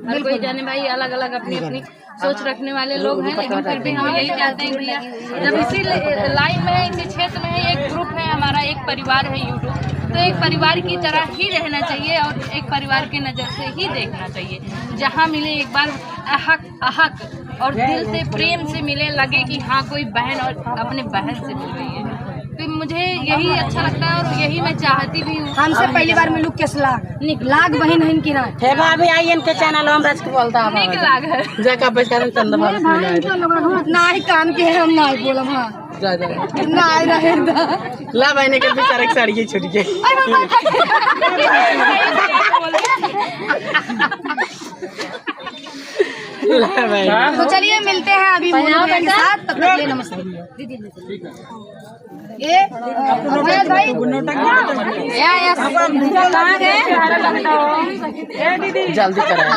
हर कोई जाने भाई अलग अलग अपनी अपनी सोच रखने वाले लोग हैं, लेकिन फिर भी हम यही चाहते हैं भैया जब इसी लाइन में है, इसी क्षेत्र में है, एक ग्रुप है हमारा, एक परिवार है यूट्यूब, तो एक परिवार की तरह ही रहना चाहिए और एक परिवार की नज़र से ही देखना चाहिए। जहाँ मिले एक बार अहक और दिल से प्रेम से मिले, लगे कि हाँ कोई बहन और अपने बहन से मिल रही है, तो मुझे यही अच्छा लगता है और यही मैं चाहती भी हूँ। हमसे पहली बार मिलू केस लाग बहन है इनकी ना हे भाभी आई इनके चैनल हम रच के बोलता है निक लाग है जगह पे कारण चंदा भाभी ना ही कान के हम ना ही बोलम। हाँ जा जा ना ही रहे ला बहने के बेचारे की साड़ी छूट गई। तो चलिए मिलते हैं अभी मोनू भैया के साथ, तब तक लिए नमस्ते दीदी। ये अभय भाई जल्दी करें।